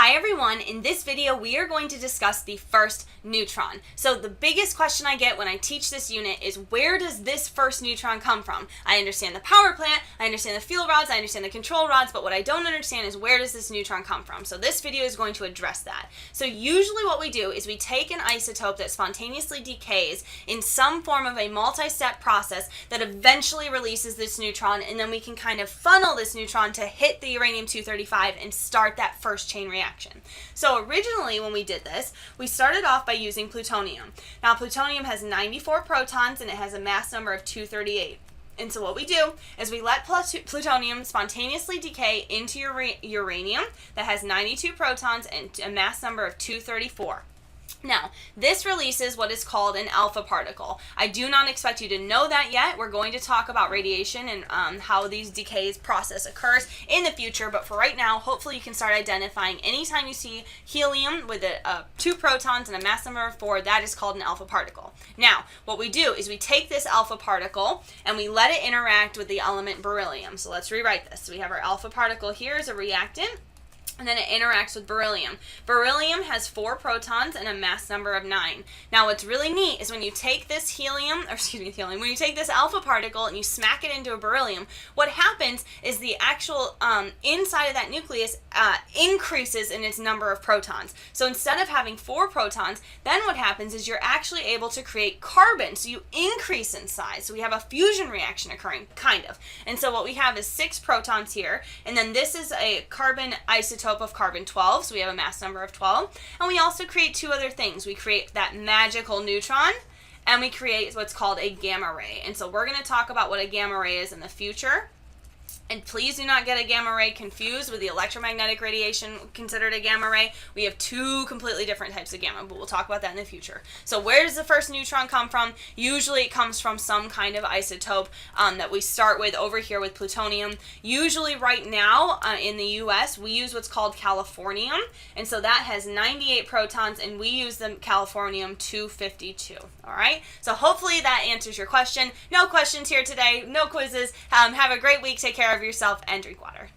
Hi everyone, in this video we are going to discuss the first neutron. So the biggest question I get when I teach this unit is, where does this first neutron come from? I understand the power plant, I understand the fuel rods, I understand the control rods, but what I don't understand is, where does this neutron come from? So this video is going to address that. So usually what we do is we take an isotope that spontaneously decays in some form of a multi-step process that eventually releases this neutron, and then we can kind of funnel this neutron to hit the uranium-235 and start that first chain reaction. So originally when we did this, we started off by using plutonium. Now plutonium has 94 protons and it has a mass number of 238. And so what we do is we let plutonium spontaneously decay into uranium that has 92 protons and a mass number of 234. Now, this releases what is called an alpha particle. I do not expect you to know that yet. We're going to talk about radiation and how these decays process occurs in the future, but for right now, hopefully you can start identifying anytime you see helium with 2 protons and a mass number of 4, that is called an alpha particle. Now, what we do is we take this alpha particle and we let it interact with the element beryllium. So let's rewrite this. So we have our alpha particle here as a reactant, and then it interacts with beryllium. Beryllium has 4 protons and a mass number of 9. Now what's really neat is when you take this when you take this alpha particle and you smack it into a beryllium, what happens is the actual inside of that nucleus increases in its number of protons. So instead of having 4 protons, then what happens is you're actually able to create carbon. So you increase in size. So we have a fusion reaction occurring, kind of. And so what we have is 6 protons here, and then this is a carbon isotope of carbon-12, so we have a mass number of 12, and we also create 2 other things. We create that magical neutron, and we create what's called a gamma ray. And so we're going to talk about what a gamma ray is in the future. And please do not get a gamma ray confused with the electromagnetic radiation considered a gamma ray. We have 2 completely different types of gamma, but we'll talk about that in the future. So where does the first neutron come from? Usually it comes from some kind of isotope that we start with over here with plutonium. Usually right now in the US, we use what's called californium, and so that has 98 protons, and we use the californium-252. All right, so hopefully that answers your question. No questions here today, no quizzes. Have a great week. Take care of yourself and drink water.